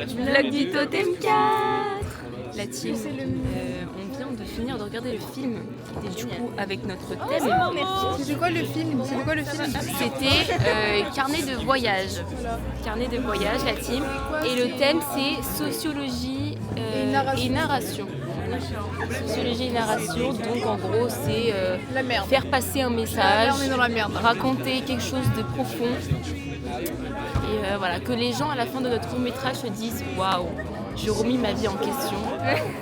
Vlog du Totem 4. La team, on vient de finir de regarder le film qui était du coup avec notre thème. C'était quoi le film? C'était carnet de voyage. Carnet de voyage, la team. Et le thème c'est sociologie et narration. Sociologie et narration, donc en gros c'est faire passer un message, raconter quelque chose de profond. Et voilà, que les gens à la fin de notre court-métrage se disent waouh, j'ai remis ma vie en question,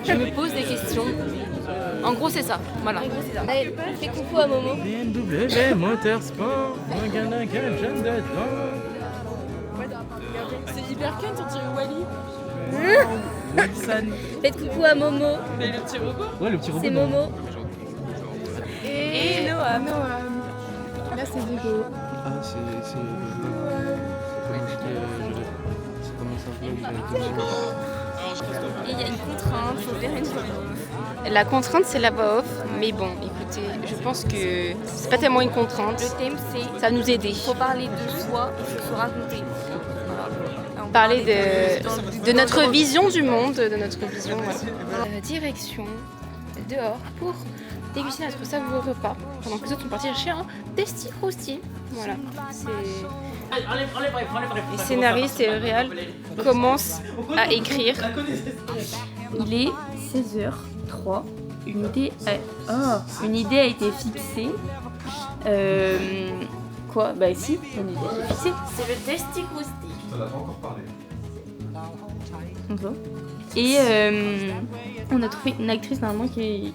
je me pose des questions. En gros, c'est ça, voilà. Allez, fais coucou à Momo. BMW Motorsport, C'est hyper cute, on dirait Wally. Wilson. Faites coucou à Momo. Mais le petit robot. Ouais, le petit robot. C'est Momo. Et Noam. Là, c'est Diego. Ah, c'est comment ça Et il y a une contrainte, faut faire une voix off. La contrainte, c'est la voix off, mais bon, écoutez, je pense que c'est pas tellement une contrainte. Le thème, c'est ça nous aider. Il faut parler de soi, il faut se raconter. Voilà. Parler de notre vision du monde, de notre vision. Voilà. Direction dehors pour déguster notre savoureux repas, pendant que les autres sont partis chercher un Tasty Krusty. Voilà, c'est... Les scénaristes et le réal commencent à écrire. Il est 16h03. Une idée a été fixée. Quoi? Bah si, une idée a été fixée. C'est le Tasty Krusty. Ça l'a pas encore parlé. On voit. Et on a trouvé une actrice normalement qui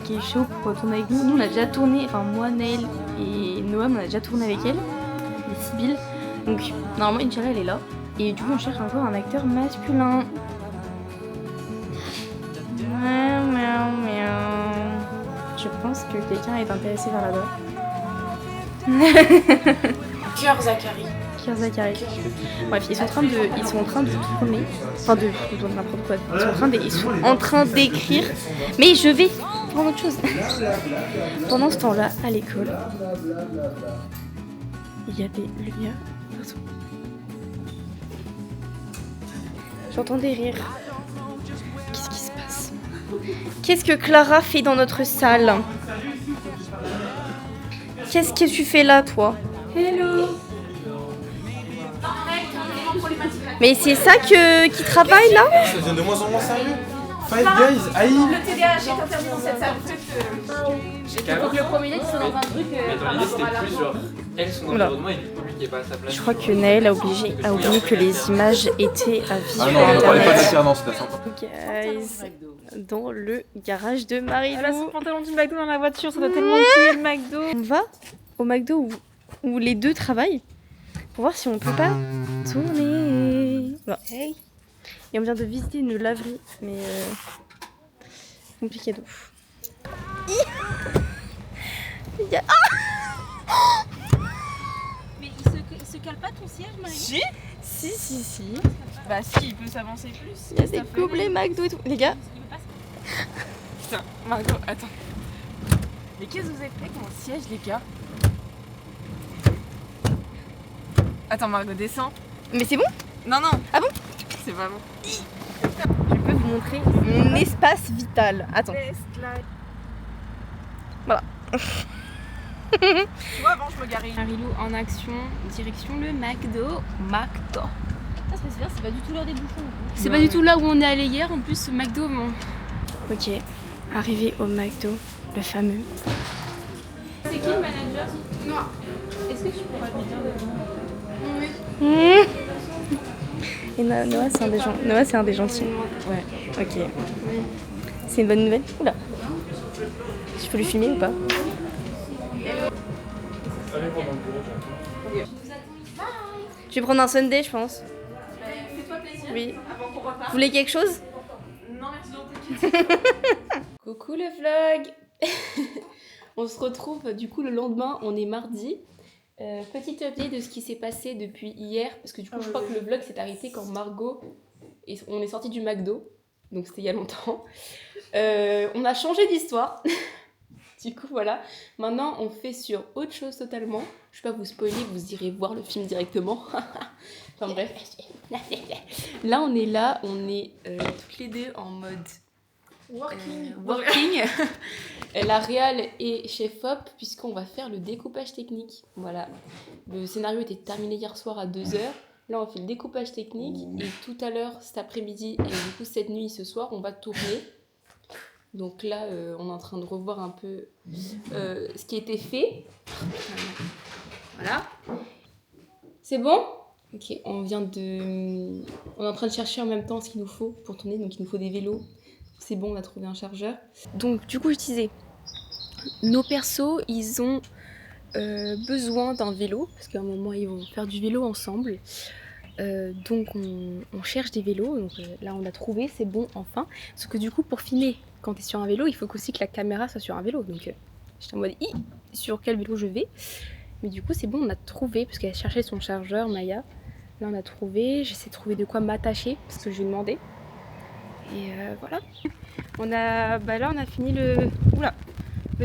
est chaud pour tourner avec nous. Nous on a déjà tourné, enfin moi, Naël et Noam on a déjà tourné avec elle, et Sybille. Donc normalement Inch'Allah elle est là. Et du coup on cherche encore un acteur masculin. Miaou, miaou, miaou. Je pense que quelqu'un est intéressé par là-bas. Cœur Zachary. Cœur Zachary. Bref, ils sont en train de tourner. Enfin de n'importe quoi. Ils sont en train d'écrire. Mais je vais prendre autre chose. Pendant ce temps-là, à l'école, il y a des lumières partout. J'entends des rires. Qu'est-ce qui se passe? Qu'est-ce que Clara fait dans notre salle? Qu'est-ce que tu fais là, toi? Hello. Mais c'est ça qui travaille là? Ça devient de moins en moins sérieux. Five Guys, aïe. Le TDAH est interdit dans cette salle. Il faut que le premier soit dans un truc. L'idée c'était plus genre elle son environnement et le public est pas à sa place. Je crois que Naël a oublié que les images étaient à vivre. Ah non, on ne parlait pas d'alternance, c'était sympa. Guys, dans le garage de Marie-Lou. Elle a son pantalon du McDo dans la voiture, ça doit tellement tuer le McDo. On va au McDo où les deux travaillent pour voir si on peut pas tourner. Bon. Hey. Et on vient de visiter une laverie, mais compliqué de ouf. Mais il se cale pas ton siège, Marie? Si. Bah si, il peut s'avancer plus. Il y a des gobelets McDo et tout. Les gars. Putain, Margot, attends. Mais qu'est-ce que vous avez fait comme siège, les gars? Attends, Margot, descends. Mais c'est bon? Non. Ah bon? C'est pas bon. Je peux vous montrer mon espace vital. Attends. Voilà. Tu vois, avant, je me garais. Marie-Lou en action, direction le McDo. C'est bien, c'est pas du tout l'heure des bouchons. C'est pas du tout là où on est allé hier, en plus McDo. Bon. Ok, arrivé au McDo, le fameux. C'est qui le manager? Noah. Est-ce que tu pourrais lui dire de Mmh. Et Noah, c'est un des gentils. Ouais, ok. C'est une bonne nouvelle? Oula. Je peux lui filmer ou pas? Je vais prendre un sundae, je pense. Fais-toi plaisir. Oui. Avant qu'on reparte. Vous voulez quelque chose? Non, merci, non, t'inquiète. Coucou le vlog. On se retrouve du coup le lendemain, on est mardi. Petit update de ce qui s'est passé depuis hier, parce que du coup je crois que le vlog s'est arrêté quand Margot on est sorti du McDo, donc c'était il y a longtemps. On a changé d'histoire. Du coup voilà, maintenant on fait sur autre chose totalement. Je vais pas vous spoiler, vous irez voir le film directement. Enfin bref. Là, on est toutes les deux en mode working. La réal et chef op, puisqu'on va faire le découpage technique. Voilà. Le scénario était terminé hier soir à 2h. Là, on fait le découpage technique. Et tout à l'heure, cet après-midi, et du coup cette nuit, ce soir, on va tourner. Donc là, on est en train de revoir un peu ce qui a été fait. Voilà. C'est bon ? Ok, on est en train de chercher en même temps ce qu'il nous faut pour tourner. Donc il nous faut des vélos. C'est bon, on a trouvé un chargeur. Donc du coup, je disais, nos persos, ils ont besoin d'un vélo. Parce qu'à un moment, ils vont faire du vélo ensemble. Donc on cherche des vélos. Donc là, on a trouvé, c'est bon, enfin. Sauf que du coup, pour filmer, quand tu es sur un vélo, il faut aussi que la caméra soit sur un vélo. Donc j'étais en mode, sur quel vélo je vais ? Mais du coup, c'est bon, on a trouvé, parce qu'elle cherchait son chargeur, Maya. Là, on a trouvé. J'essaie de trouver de quoi m'attacher, parce que je lui ai demandé. Et voilà. Là, on a fini le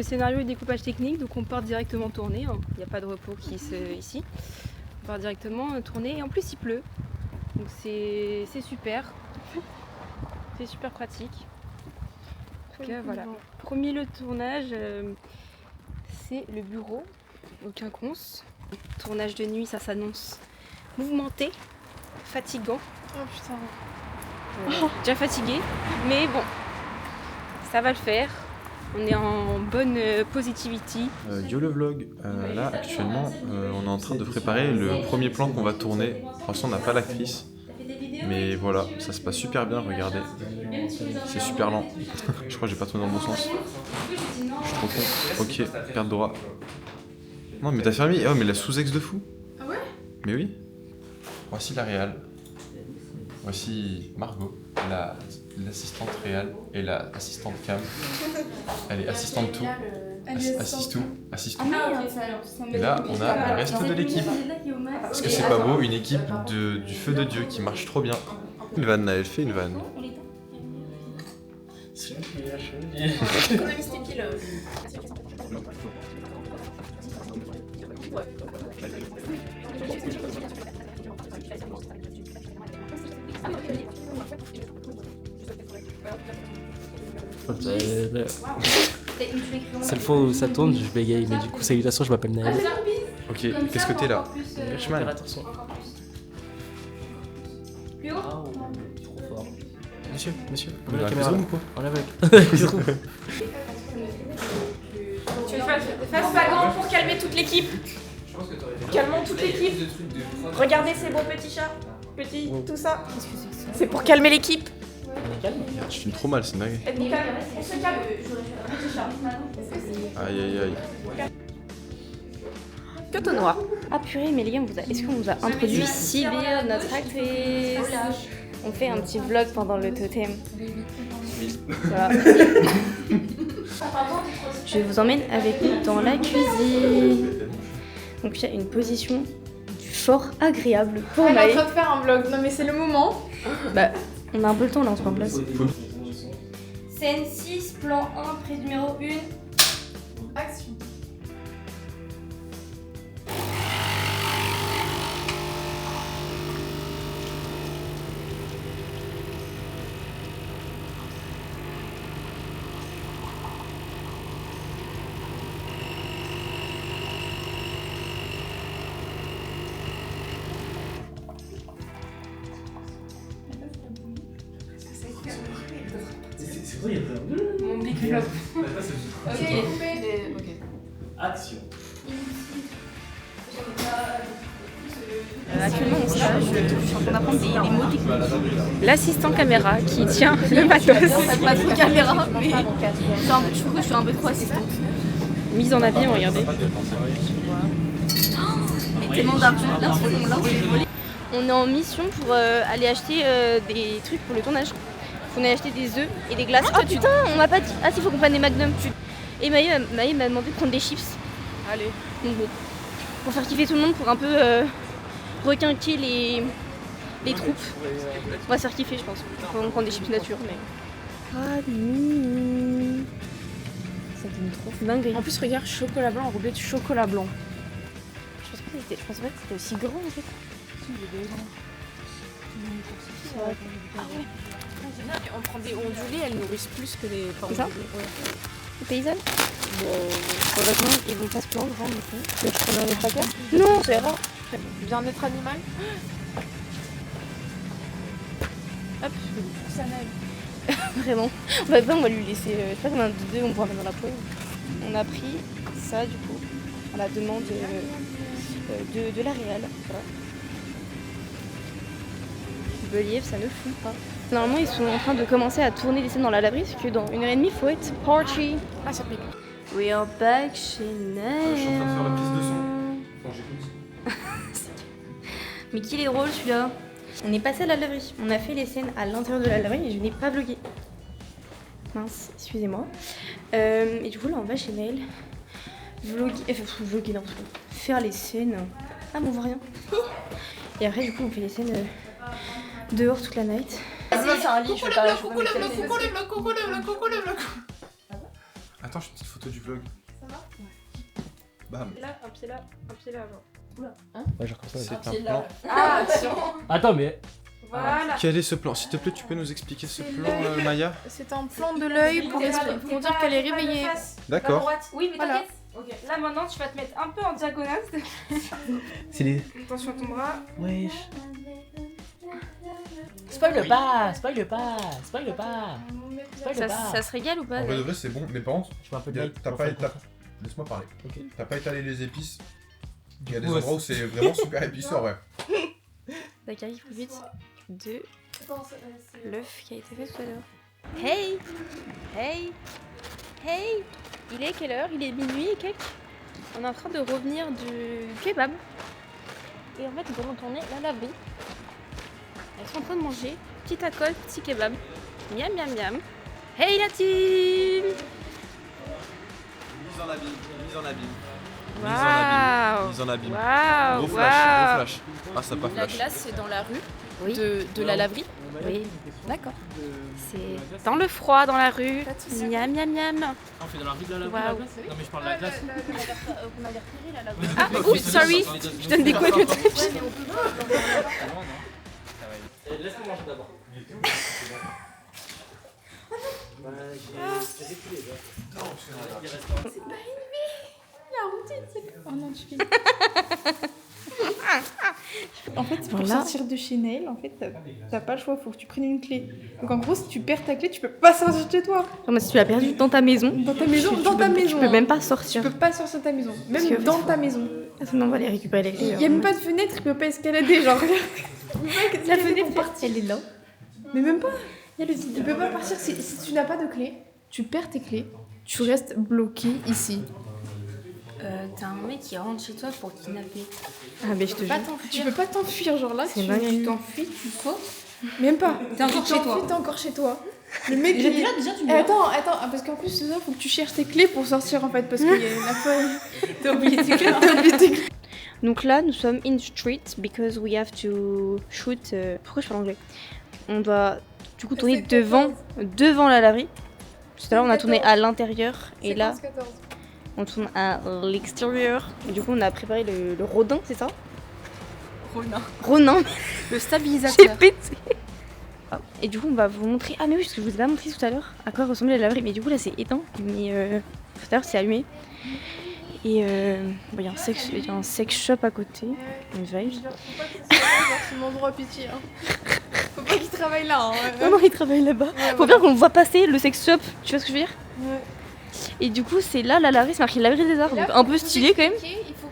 scénario et le découpage technique, donc on part directement tourner. Il n'y a pas de repos ici. On part directement tourner, et en plus, il pleut. Donc c'est super. C'est super pratique. Donc voilà. Premier le tournage, c'est le bureau au Quinconce. Tournage de nuit, ça s'annonce mouvementé, fatigant. Oh putain. Déjà fatigué, mais bon, ça va le faire. On est en bonne positivity. Yo le vlog, là actuellement on est en train de préparer le premier plan qu'on va tourner. Pour l'instant on n'a pas l'actrice, mais voilà, ça se passe super bien, regardez. C'est super lent. Je crois que j'ai pas tourné dans le bon sens. Je suis trop con. Ok, perte droit. Non mais t'as fermé, oh mais la sous-ex de fou. Ah ouais ? Mais oui. Voici la réal. Voici Margot, l'assistante réal et l'assistante cam. Elle est assistante tout. Assiste tout. Assiste tout. Et là, on a le reste de l'équipe. Parce que c'est pas beau, une équipe du feu de Dieu qui marche trop bien. Une vanne, elle fait une vanne. Économiste épile. Seule fois où ça tourne, je bégaye, mais du coup, salutations, je m'appelle Naël. Ok, qu'est-ce que t'es là Richman. Attention. Plus haut ? Trop fort. Monsieur, On est dans la caméra. maison ou quoi On l'avait. Tu fasses pas grand pour calmer toute l'équipe. Calmons toute l'équipe. Regardez ces bons petits chats. Petits, tout ça. C'est pour calmer l'équipe. Je filme trop mal, c'est dingue. Êtes-vous calme ? On se calme. Petit chat. Aïe aïe aïe. Que noir. Ah purée, mais les gars, est-ce qu'on vous a introduit Sybille, notre actrice ? On fait un petit vlog pendant le totem. Voilà. Je vous emmène avec nous dans la cuisine. Donc il y a une position du fort agréable pour On est en Maë. train de faire un vlog. Non mais c'est le moment. Bah, on a un peu le temps là, on se met en place. Scène 6, plan 1, prise numéro 1. Action. Mon big flop. Action. Actuellement, on stage, je suis en train d'apprendre des mots techniques. L'assistant caméra qui tient le matos. Pas trop caméra, mais je trouve que je suis un peu trop assistante. Mise en avion, regardez. Tellement d'argent, là, on est en mission pour aller acheter des trucs pour le tournage. On a acheté des œufs et des glaces. Oh putain, on m'a pas dit. Ah si, faut qu'on prenne des Magnum. Et Maë m'a demandé de prendre des chips. Allez. Donc bon, pour faire kiffer tout le monde, pour un peu requinquer les troupes. On va se faire kiffer, je pense. On prend des chips nature, mais. Ah, ça donne trop dingue. En plus, regarde, chocolat blanc enrobé de chocolat blanc. Je pensais pas que c'était aussi grand en fait. On prend des ondulés, elles nourrissent plus que des C'est ça Les paysannes heureusement, ils vont pas se plaindre, hein, du coup. Je prends les traqueurs. Non, c'est rare. bien-être animal. Hop, ça nage. Vraiment. On va lui laisser. Je sais pas combien de deux on pourra mettre dans la poêle. On a pris ça, du coup, à la demande de la réal. Voilà. Believe, ça ne fout pas. Normalement, ils sont en train de commencer à tourner des scènes dans la laverie, parce que dans 1h30, il faut être party. Ah, ça pique. We are back chez Naël. Je suis en train de faire la piste de son. Quand j'écoute. Mais qu'il est drôle celui-là. On est passé à la laverie. On a fait les scènes à l'intérieur de la laverie et je n'ai pas vlogué. Mince, excusez-moi. Et du coup, là, on va chez Naël. Vloguer, non, faire les scènes. Ah, mais on voit rien. Et après, du coup, on fait les scènes dehors toute la night. Vas-y, c'est un lit, je vais pas. Attends, je fais une petite photo du vlog. Ça va? Bam. Là, un pied là, genre. Ouais, genre comme ça. C'est un plan. Ah, tiens. Attends, mais. Voilà. Quel est ce plan? S'il te plaît, tu peux nous expliquer ce plan, Maya? C'est un plan de l'œil pour dire qu'elle est réveillée. D'accord. Oui, mais Voilà. t'inquiète. Ok. Là maintenant, tu vas te mettre un peu en diagonale. C'est les. Attention à ton bras. Wesh. Spoil pas. Spoil pas. Ça se régale ou pas En vrai de vrai, c'est bon, mais par contre, Je mets un peu y de a- light. t'as pas étalé. Laisse-moi parler. Ok. T'as pas étalé les épices. Il y a des Ouais, endroits où c'est vraiment super épicé en vrai. D'accord, il faut vite de l'œuf qui a été fait tout à l'heure. Hey! Hey! Hey! Il est quelle heure? Il est minuit et quelques. On est en train de revenir du kebab. Et en fait, nous allons tourner la laverie. Elles sont en train de manger. Petit tacos, petit kebab. Miam miam miam. Hey la team! Mise en abîme, mise en abîme. Waouh! Mise en abîme. Waouh! Gros flash, gros flash. Ah, ça pas La flash. glace, c'est dans la rue Oui. de la laverie. Oui, D'accord. c'est dans le froid, dans la rue. Pas de soucis. Miam miam miam. On fait dans la rue de la Waouh. glace. Non, mais je parle de la glace. Ah, oups, sorry. Je donne des coups avec le tapis. Laisse-moi manger d'abord. En fait, pour sortir de chez Naël, en fait, t'as pas le choix, faut que tu prennes une clé. Donc en gros, si tu perds ta clé, tu peux pas sortir de chez toi. Non, mais si tu l'as perdu dans ta maison, Dans ta maison, tu maison. peux même pas Tu sortir. peux pas sortir de ta maison, Parce même que- dans ta maison. Attends, on va aller récupérer les clés. Il y a même pas de fenêtre, il peut pas escalader, genre. Il peut pas La escalader fenêtre, pour partir. elle est là. Mais même pas. Tu peux pas partir si tu n'as pas de clé. Tu perds tes clés, tu restes bloqué ici. T'as un mec qui rentre chez toi pour kidnapper. Ah, mais je te jure. Tu peux pas t'enfuir, genre là, C'est tu dingue. t'enfuis, tu sautes. Même pas. T'es encore Tu chez toi. t'enfuis, t'es encore chez toi. Le mec, Déjà, il- déjà, tu Eh, attends, ah, parce qu'en plus, c'est ça, faut que tu cherches tes clés pour sortir en fait, parce qu'il y a la fois. T'as oublié tes clés. T'as oublié tes clés. Donc là, nous sommes in street because we have to shoot. Pourquoi je parle anglais? On doit du coup tourner C'est devant la laverie. Tout à l'heure, on a tourné à l'intérieur et là, 14. on tourne à l'extérieur. Et du coup, on a préparé le rodin, c'est ça? Ronin. Le J'ai stabilisateur. pété. Et du coup, on va vous montrer. Ah, mais oui, parce que je vous ai pas montré tout à l'heure à quoi ressemblait la laverie. Mais du coup, là, c'est éteint. Mais tout à l'heure, c'est allumé. Et bon, il y a un sex shop à côté. Une vibe. C'est mon droit pitié. Hein. Faut pas qu'il travaille là. Hein. Non, non, il travaille là-bas. Ouais, Faut bien qu'on voit passer le sex shop. Tu vois ce que je veux dire? Ouais. Et du coup, c'est là la laverie, c'est marqué laverie des arts. Donc un peu stylé quand même. Il faut...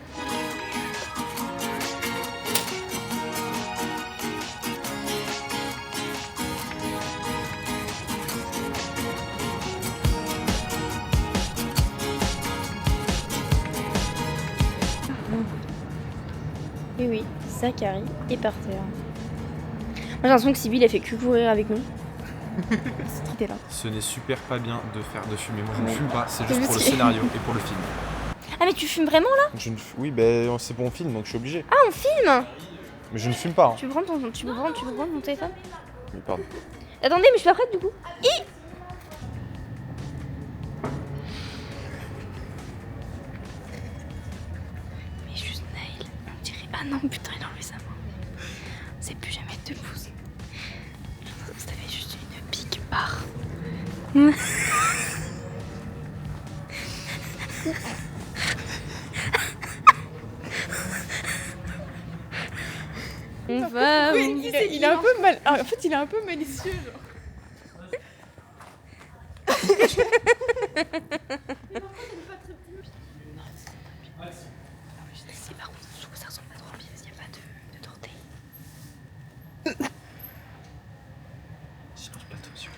Et oui, Zachary est par terre. Moi j'ai l'impression que Sybille a fait que courir avec nous. C'est trop là. Ce n'est super pas bien de fumer. Moi, je ne fume pas. C'est C'est juste pour le juste- scénario et pour le film. Ah mais tu fumes vraiment là? Oui, ben c'est bon film, donc je suis obligé. Ah on filme! Mais je ne fume pas. Tu peux prendre ton téléphone? Pardon. Attendez, mais je suis pas prête du coup. Mais juste Naël, on dirait. Ah non, putain, il a enlevé sa main. C'est plus jamais de pouce. On va. Il est un peu mal. En fait, il est un peu malicieux. Genre. Par contre, je trouve que ça ressemble pas trop bien, il n'y a pas de tortée. Je change pas tout sur.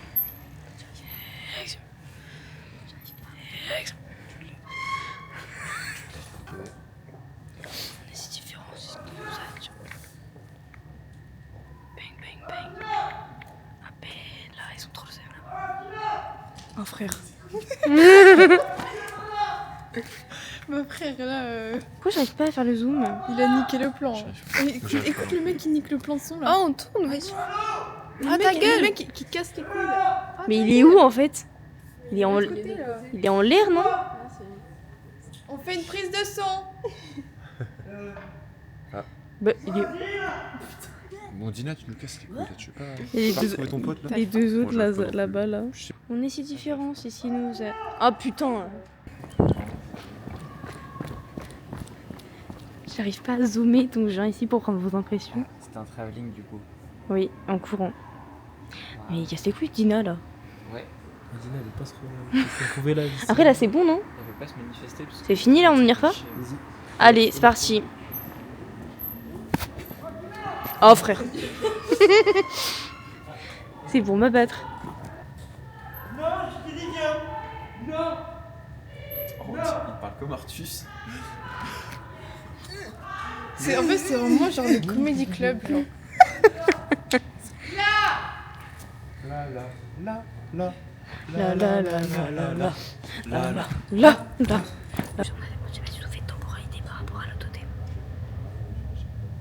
On est si différents, c'est ce que nous a dit. Bang, bang, bang. À peine, là, ils sont trop zèbres là-bas. Un frère. Mon frère, là, Pourquoi j'arrive pas à faire le zoom? il a niqué le plan. Écoute le mec qui nique le plan de son là. Oh, on tourne, ouais. Le mec qui casse les couilles là. Mais il est où en fait? Il est en Côté, là. l'air, non? On fait une prise de son. Bah, il est... Bon, Dina, tu nous casses les couilles là, tu veux pas. Les Pas deux- retrouver ton pote là. Les deux autres Moi, j'arrive pas non plus. là-bas là. Je sais- On est si différents, c'est si nous. Ah putain! J'arrive pas à zoomer donc je viens ici pour prendre vos impressions. C'était un travelling du coup. Oui, en courant. Mais il casse les couilles, Dina là. Ouais. Dina, elle est pas trop trouvée là. ici. Après là, c'est bon, non? Elle veut pas se manifester parce que... C'est fini là, on n'y repart? Vas-y. Allez, c'est parti. Oh frère. C'est pour m'abattre. Oh, il parle comme Artus. En fait, c'est vraiment genre le comedy club. Genre. La la la La la la la la la la la la. J'ai pas du tout fait de temporalité par rapport à l'autodé.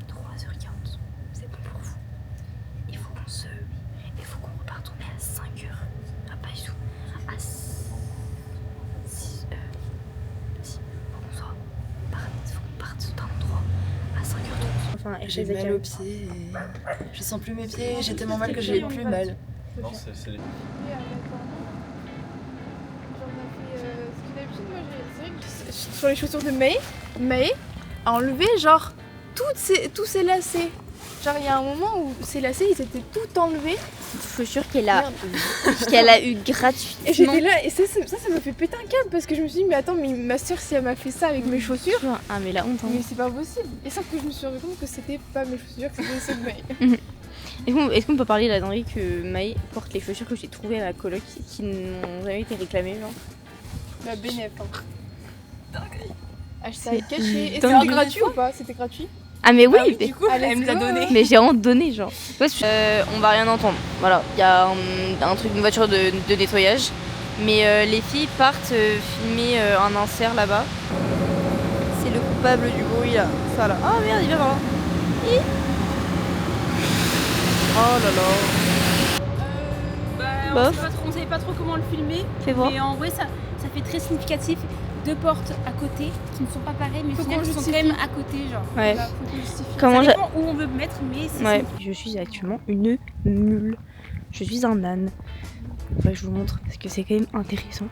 3h40, c'est bon pour vous. Il faut qu'on reparte, on est à 5h. Ah pas du tout. À 6. Faut qu'on parte d'un endroit à 5h30. Enfin, J'ai mal aux pieds et je sens plus mes pieds, j'ai tellement mal que j'ai plus mal. Non, c'est les. Sur les chaussures de Maë a enlevé genre tous ses lacets. Genre il y a un moment où ses lacets ils étaient tout enlevés. Chaussure qu'elle a eu gratuitement. Et j'étais là et ça me fait péter un câble parce que je me suis dit mais attends mais ma soeur si elle m'a fait ça avec mes chaussures. Ah mais la honte hein. Mais c'est pas possible. Et sauf que je me suis rendu compte que c'était pas mes chaussures, que c'était celles de Maë. Est-ce qu'on peut parler de la dinguerie que Maë porte les chaussures que j'ai trouvées à la coloc qui n'ont jamais été réclamées genre. La bénéf. Dinguerie. Hashtag C'est caché. Et dingue. c'était gratuit ou pas? C'était gratuit? Ah mais oui, mais... Du coup, elle me l'a donné. Mais j'ai vraiment donné genre. On va rien entendre. Voilà, il y a un truc, une voiture de nettoyage. Mais les filles partent filmer un insert là-bas. C'est le coupable du bruit là. Ça là. Oh merde, il va par là. Oh là là. Bof. On savait pas trop comment le filmer, Fais voir. mais en vrai ça fait très significatif. Deux portes à côté qui ne sont pas pareilles, mais Faut finalement qu'on qui sont quand justifie. même à côté, genre. Ouais. Voilà, faut qu'on justifie. Comment Ça dépend où on veut mettre, mais c'est Ouais. Je suis actuellement une mule. Je suis un âne. Faudrait que je vous montre parce que c'est quand même intéressant.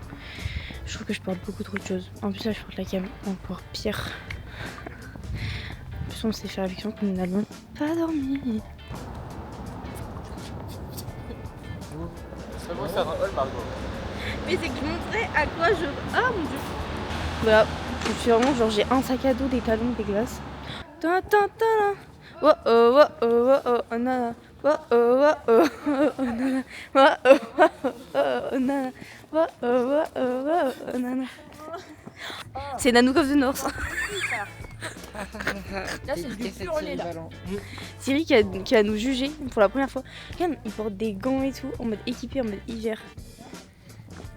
Je trouve que je porte beaucoup trop de choses. En plus là je porte la cam encore pire. En plus on s'est fait réflexion que nous n'allons pas dormir. C'est pas bon de faire un hall, Margot. Mais c'est que je montrais à quoi je... Ah mon dieu. Voilà, je suis vraiment genre j'ai un sac à dos, des talons, des glaces. Ta ta ta la. Oh oh oh oh oh oh nana. Oh oh oh oh oh nana. Oh oh oh oh nana. Oh oh oh oh oh nana. C'est Nanook of the North. Là, c'est du hurler là. Siri qui va nous juger pour la première fois. Regarde, il porte des gants et tout, en mode équipé, en mode hiver.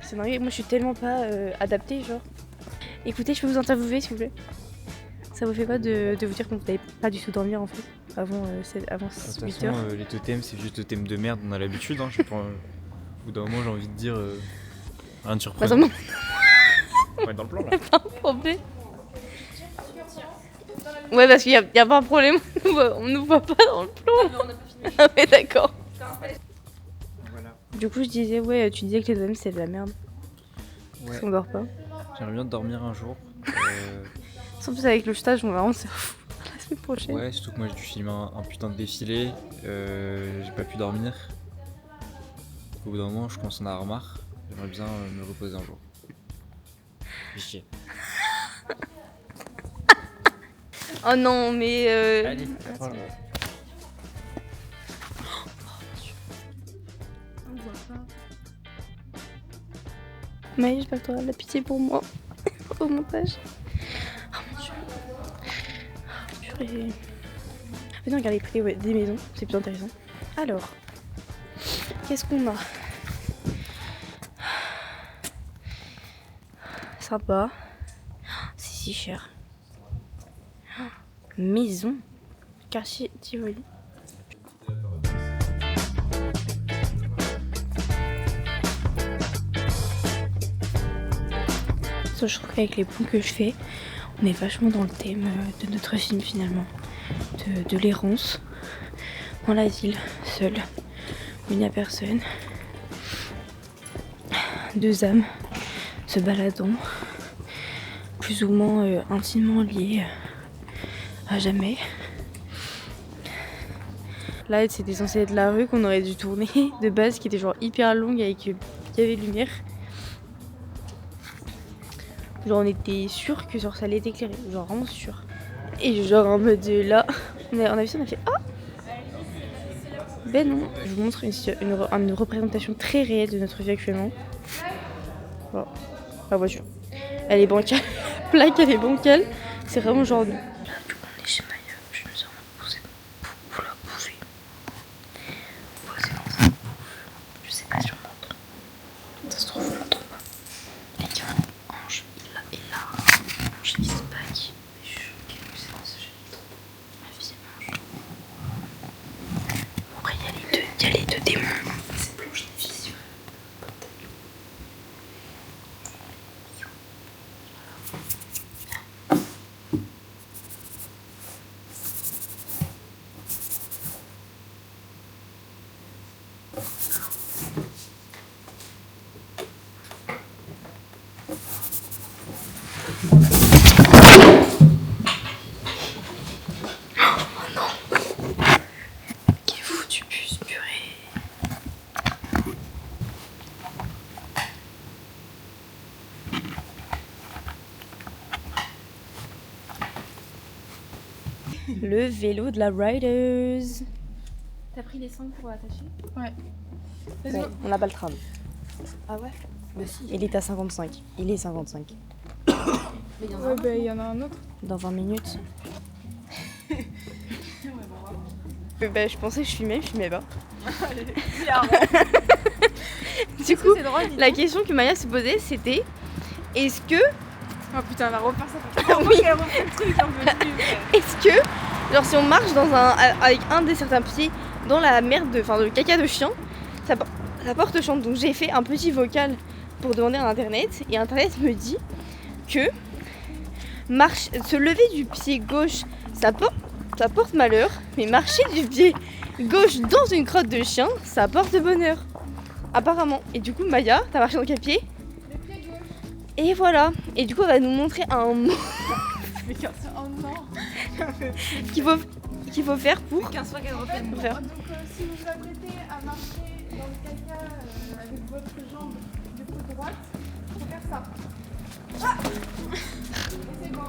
C'est dingue, moi je suis tellement pas adaptée, genre. Écoutez, je peux vous interviewer s'il vous plaît? Ça vous fait pas de vous dire qu'on n'avait pas du tout dormir en fait avant, avant De toute 8 façon, heures? les totems, c'est juste totems de merde, on a l'habitude. Hein, je prends, au bout d'un moment, j'ai envie de dire rien de Bah, surprenant. non, On va être dans le plan là. pas un problème. Ouais, parce qu'il y a pas un problème, on nous voit pas dans le plan. Ah ouais, d'accord. Voilà. Du coup, je disais, ouais, tu disais que les OM c'est de la merde. Ouais. Parce qu'on dort pas. J'aimerais bien dormir un jour. En plus, avec le stage, on va vraiment se foutre la semaine prochaine. Ouais, surtout que moi j'ai dû filmer un putain de défilé. J'ai pas pu dormir. Au bout d'un moment, je commence à en avoir marre. J'aimerais bien me reposer un jour. Chier. Oh non, mais. Allez, voilà. Mais j'espère que tu auras de la pitié pour moi au montage. Oh mon dieu. Oh, purée. Venez regarder les prix des maisons, c'est plus intéressant. Alors, qu'est-ce qu'on a? Sympa. C'est si cher. Maison. Quartier Tivoli. Je trouve qu'avec les ponts que je fais, on est vachement dans le thème de notre film finalement. De l'errance dans la ville, seule, où il n'y a personne. Deux âmes se baladant, plus ou moins intimement liées à jamais. Là, c'était censé être la rue qu'on aurait dû tourner de base, qui était genre hyper longue avec il y avait lumière. Genre on était sûr que genre ça allait être éclairé, genre vraiment sûr. Et genre en mode là, on a vu ça, on a fait ah. Ben non, je vous montre une représentation très réelle de notre vie actuellement. Voilà, la voiture. Elle est bancale, la plaque elle est bancale, c'est vraiment genre nous. Là du coup on est chez Maya, je nous ai posé pour la bouffer. Posé dans un bouffe, je sais pas si on montre. Ça se trouve on l'entend pas. Les gars, Ange, il a Ange, il se bague. Je suis choquée, c'est dans ce jeu. Ma fille mange. Après, il y a les deux démons. C'est Blanche des filles. Le vélo de la rideuse. T'as pris les 5 pour attacher? Ouais. Ouais, on n'a pas le tram. Ah ouais? Bah si. Il est à 55. Il est 55. Ouais, bah il y en a un autre. Dans 20 minutes. Bah je pensais que je filmais pas. Du coup, la question que Maya se posait c'était est-ce que... Oh putain, elle va refaire ça. Oui. Elle refait le truc un peu plus. Est-ce que, genre si on marche avec un des certains pieds dans la merde, de caca de chien, ça porte chance. Donc j'ai fait un petit vocal pour demander à internet et internet me dit que se lever du pied gauche ça porte malheur, mais marcher du pied gauche dans une crotte de chien ça porte bonheur. Apparemment. Et du coup Maya, t'as marché dans quel pied? Et voilà. Et du coup elle va nous montrer un mot qu'il faut faire pour faire. Donc si vous vous apprêtez à marcher dans le caca avec votre jambe du coup droite, il faut faire ça. Ah et c'est bon.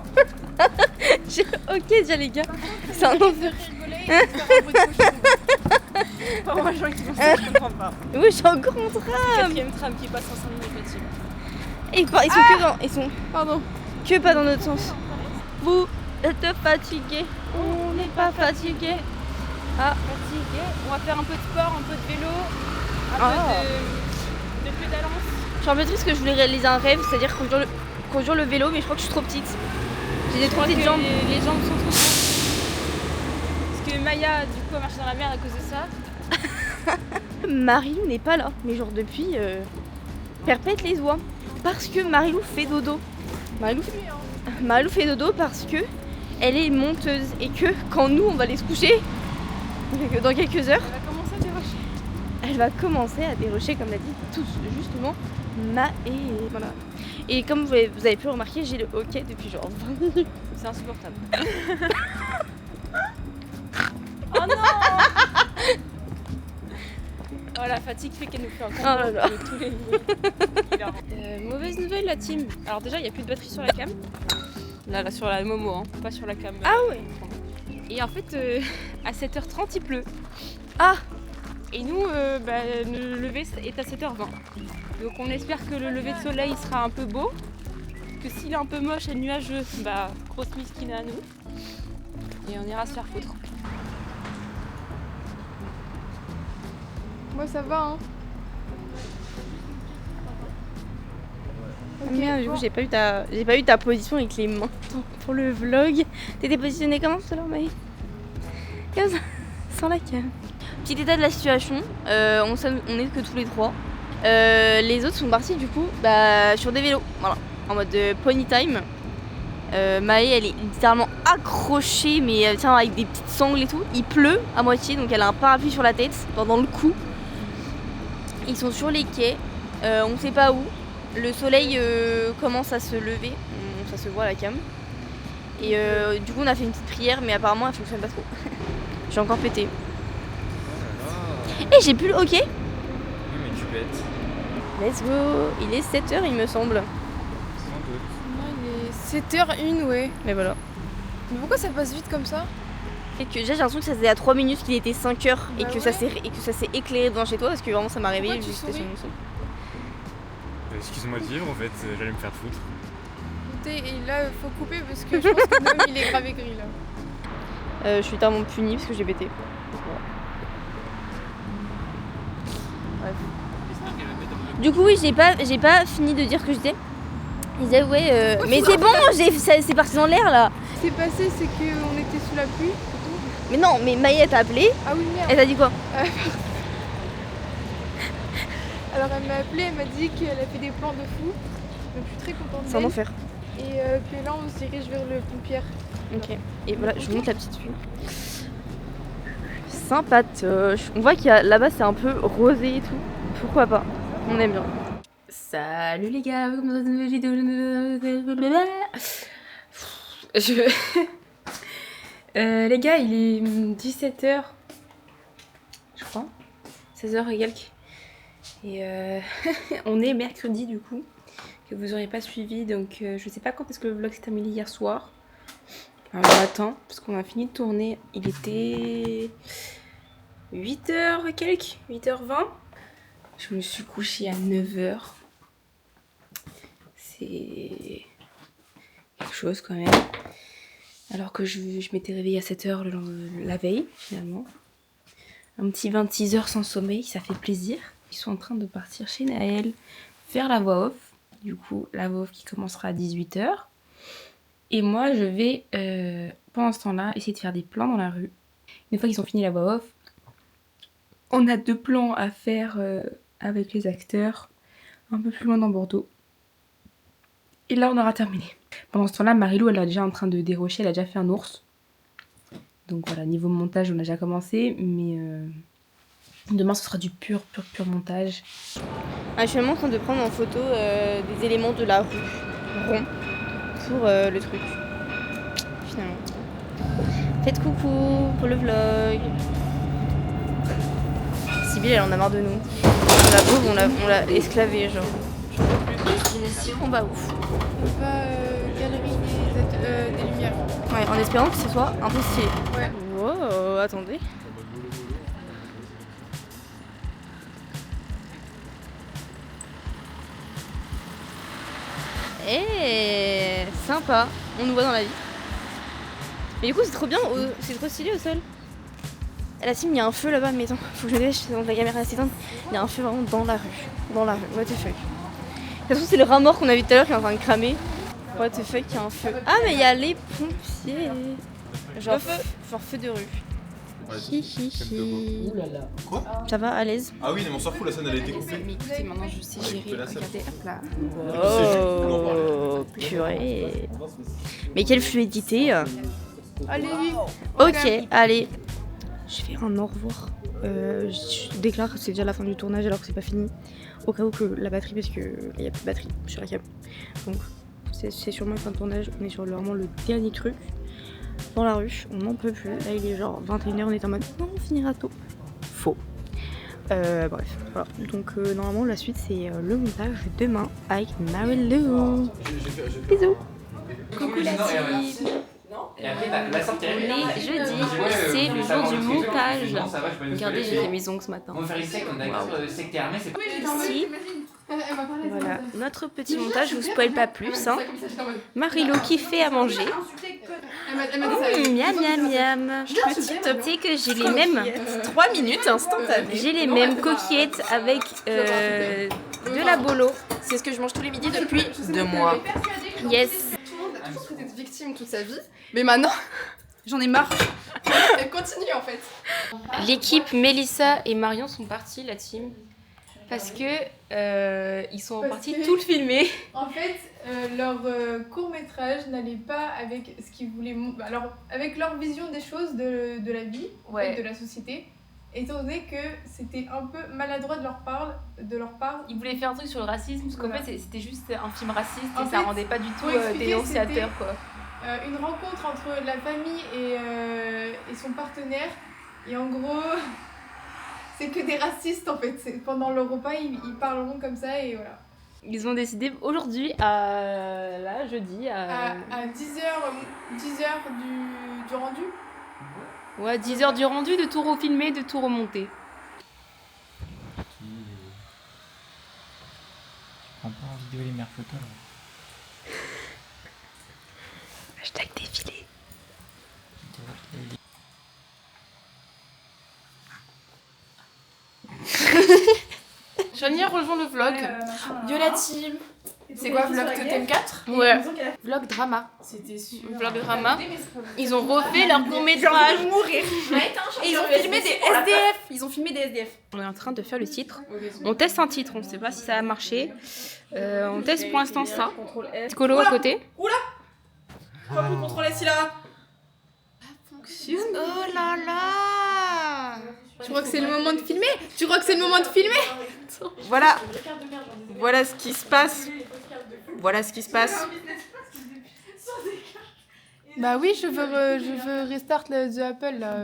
Ok déjà les gars, c'est un enfer. Pas moi, gens qui font ça, je comprends pas. Oui, je suis encore en tram. 4ème tram qui passe en 5 minutes là-dessus. Et ils sont que pas dans notre sens. Vous êtes fatigués. On n'est pas fatigués. Ah, Fatigué. On va faire un peu de sport, un peu de vélo, un peu de pédalance. Je suis un peu triste parce que je voulais réaliser un rêve, c'est-à-dire conduire le vélo, mais je crois que je suis trop petite. J'ai des trop petites jambes. Les jambes sont trop courtes. Parce que Maya, du coup, a marché dans la merde à cause de ça. Marilou n'est pas là, mais genre depuis perpète les oies. Parce que Marilou fait dodo. Marilou fait dodo parce que elle est monteuse et que quand nous on va aller se coucher dans quelques heures, Elle va commencer à dérocher. elle va commencer à dérocher, comme l'a dit tout justement Maë. Voilà. Et comme vous avez pu le remarquer, j'ai le hockey depuis genre 20 minutes. C'est insupportable. Oh non. Oh, la fatigue fait qu'elle nous fait encore de tous les niveaux. Mauvaise nouvelle la team. Alors déjà il n'y a plus de batterie sur la cam. Là sur la Momo, hein, pas sur la cam. Ah ouais. Et en fait à 7h30 il pleut. Ah. Et nous le lever est à 7h20. Donc on espère que le lever de soleil sera un peu beau. Que s'il est un peu moche et nuageux, grosse miskina à nous. Et on ira se faire foutre. Moi ça va, hein. Okay, merde, du coup j'ai pas eu ta position avec les mains pour le vlog. T'étais positionnée comment tout à l'heure, Maë? Comme ça, sans la cam. Petit état de la situation, on est que tous les trois. Les autres sont partis du coup sur des vélos, voilà, en mode pony time. Maë elle est littéralement accrochée mais tiens avec des petites sangles et tout. Il pleut à moitié donc elle a un parapluie sur la tête, dans le cou. Ils sont sur les quais, on sait pas où. Le soleil commence à se lever, ça se voit à la cam. Et du coup on a fait une petite prière mais apparemment elle fonctionne pas trop. J'ai encore pété. Et j'ai plus le hockey. Oui mais tu bêtes. Let's go. Il est 7h il me semble. Il est 7h01 ouais. Mais voilà. Mais pourquoi ça passe vite comme ça? Et que j'ai l'impression que ça faisait à 3 minutes qu'il était 5h et que ouais. ça s'est éclairé devant chez toi parce que vraiment ça m'a réveillée Pourquoi vu que tu c'était sur mon sol. Excuse-moi de vivre en fait, j'allais me faire foutre. Et là faut couper parce que je pense que l'homme il est grave aigri là. Je suis tellement punie parce que j'ai pété. Bref. Du coup oui j'ai pas fini de dire ce que j'étais. Il disait ouais mais c'est bon, c'est parti dans l'air là. Ce qui s'est passé c'est qu'on était sous la pluie. Mais non, mais Maë t'a appelé. Ah oui merde. Elle t'a dit quoi? Alors elle m'a appelé, elle m'a dit qu'elle a fait des plans de fou. Donc je suis très contente. C'est un enfer. Et que là on se dirige vers le pompière. Ok. Et voilà, je vous montre la petite vue. Sympatoche. On voit qu'il y a là-bas c'est un peu rosé et tout. Pourquoi pas? On aime bien. Salut les gars, comme dans une nouvelle vidéo. Les gars, il est 17h, je crois, 16h et quelques. Et on est mercredi du coup, que vous n'aurez pas suivi, donc je sais pas quand est-ce que le vlog s'est terminé hier soir. Alors on attend, parce qu'on a fini de tourner, il était 8h et quelques, 8h20. Je me suis couchée à 9h. C'est quelque chose quand même. Alors que je m'étais réveillée à 7h la veille, finalement. Un petit 26h sans sommeil, ça fait plaisir. Ils sont en train de partir chez Naël faire la voix off. Du coup, la voix off qui commencera à 18h. Et moi, je vais, pendant ce temps-là, essayer de faire des plans dans la rue. Une fois qu'ils ont fini la voix off, on a 2 plans à faire avec les acteurs, un peu plus loin dans Bordeaux. Et là, on aura terminé. Pendant ce temps-là, Marilou, elle est déjà en train de dérocher, elle a déjà fait un ours. Donc voilà, niveau montage, on a déjà commencé, mais demain, ce sera du pur montage. Actuellement, en train de prendre en photo des éléments de la rue, rond, pour le truc, finalement. Faites coucou pour le vlog. Sibylle, elle en a marre de nous. La pauvre, on l'a esclavée, genre. On va ouf. On va galerie des lumières. Ouais, en espérant que ce soit un peu stylé. Ouais. Wow, attendez. Eh, sympa. On nous voit dans la vie. Mais du coup, c'est trop bien, c'est trop stylé au sol. La team, il y a un feu là-bas, mais attends, faut que je me dépêche, donc la caméra est assez éteinte. Il y a un feu vraiment dans la rue, what the fuck. De toute façon, c'est le rat mort qu'on a vu tout à l'heure qui est en train de cramer. What the fuck, il y a un feu. Ah, mais il y a les pompiers. Genre feu de rue. Hi. Quoi? Ça va, à l'aise? Ah oui, mais on s'en fout, la scène elle a été coupée. Mais écoutez, maintenant je sais gérer, regardez, hop là. Oh, purée. Mais quelle fluidité. Allez. Ok, allez. Je fais un au revoir. Je déclare que c'est déjà la fin du tournage alors que c'est pas fini. Au cas où que la batterie, parce qu'il n'y a plus de batterie sur la cam. Donc c'est sûrement une fin de tournage. On est sur vraiment le dernier truc. Dans la rue, on n'en peut plus. Là il est genre 21h, on est en mode non, on finira tôt. Faux. Bref, voilà. Donc normalement la suite c'est le montage demain avec Marilou. Bisous. Coucou la team. Et après, la sortie. On est jeudi, c'est le jour du montage. Regardez, j'ai fait mes ongles ce matin. On va faire ici, on est d'accord, c'est que t'es armé, c'est pas. Ici, voilà, notre petit montage, je vous spoil pas plus. Hein. Marilou qui fait à manger. Miam miam miam. Tu sais que j'ai les mêmes 3 minutes instantanées. J'ai les mêmes coquillettes avec de la bolo. C'est ce que je mange tous les midis depuis 2 mois. Yes. Je pense que t'es victime toute sa vie, mais maintenant, j'en ai marre. Elle continue en fait. L'équipe Mélissa et Marion sont partis, la team, parce que ils sont partis tout le filmer. En fait, leur court-métrage n'allait pas avec ce qu'ils voulaient, alors avec leur vision des choses, de la vie, Ouais. et de la société. Étant donné que c'était un peu maladroit de leur part. Ils voulaient faire un truc sur le racisme, parce qu'en Voilà. fait c'était juste un film raciste En et ça fait, rendait pas du tout pour expliquer, dénonciateur quoi. Une rencontre entre la famille et son partenaire. Et en gros, c'est que des racistes en fait. Pendant le repas, ils parleront comme ça et voilà. Ils ont décidé aujourd'hui, jeudi, À 10h du rendu. Ouais, 10h du rendu, de tout refilmer, de tout remonter. Tu prends pas en vidéo les meilleures photos là. Hashtag défilé. Chania rejoint le vlog. Yo la team. C'est quoi, vlog Totem 4? Ouais. Vlog drama. C'était sûr. Vlog drama. Ils ont refait leur court-métrage. Mourir. Et ils ont filmé des SDF. Ils ont filmé des SDF. On est en train de faire le titre. On teste un titre, on ne sait pas si ça va marcher. On teste pour l'instant ça. Colo à côté. Oula. Faut plus contrôler si là. Oh là là. Tu crois que c'est le moment de filmer? Tu crois que c'est le moment de filmer? Voilà. Voilà ce qui se passe. Voilà ce qui se passe. Bah oui, je veux restart The Apple là.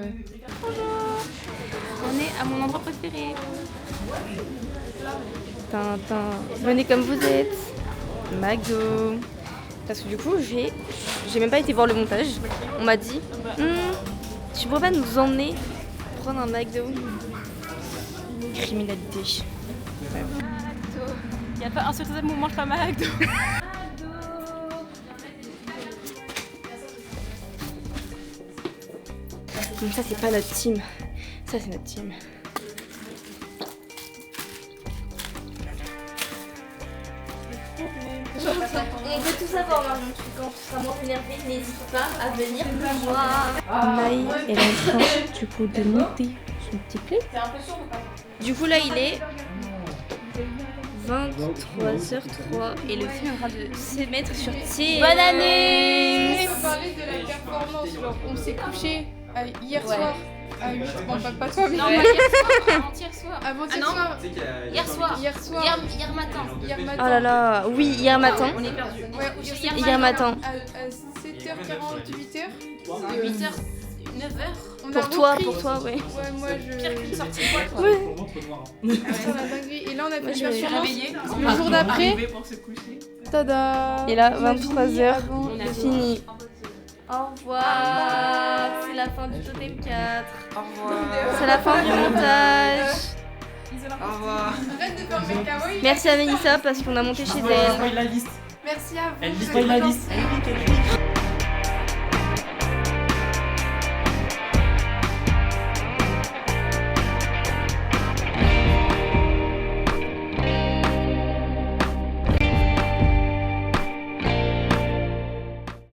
On est à mon endroit préféré. Tintin. Venez comme vous êtes. McDo. Parce que du coup, j'ai même pas été voir le montage. On m'a dit, tu pourrais pas nous emmener prendre un McDo? Criminalité. Il n'y a pas un seul où on mange pas McDo. Donc ça c'est pas notre team. Ça c'est notre team. On veut tout savoir, Marion. Quand tu seras moins énervée, n'hésite pas à venir nous voir. Maï, elle est en train du coup de monter son petit clé. Du coup là il est 23h03 et le film est en train de se mettre sur TF1. Bonne année! On peut parler de la performance. Genre, on s'est couché hier soir à 8. Bon, pas toi, mais. Non, pas hier soir, avant-hier soir. Avant-hier soir. Hier soir. Hier matin. Hier matin. Oh là là, oui, hier matin. On est perdu. Ouais, Hier matin. À 7h40, 8h. 8h, 9h. Pour toi, ouais. Ouais, moi je. Pire qu'une sortie de boîte. Ouais. Ça, la dinguerie. Et là, on a fait une je vais performance le jour d'après. Tada! Et là, On a fini 23h, avant on a le- fini. Au revoir. C'est la fin du Totem 4. Au revoir. C'est la fin du montage. Au revoir. Arrête de faire le mec kawaii. Merci à Mélissa parce qu'on a monté chez elle. la liste. Merci à vous. Elle lit pas la liste.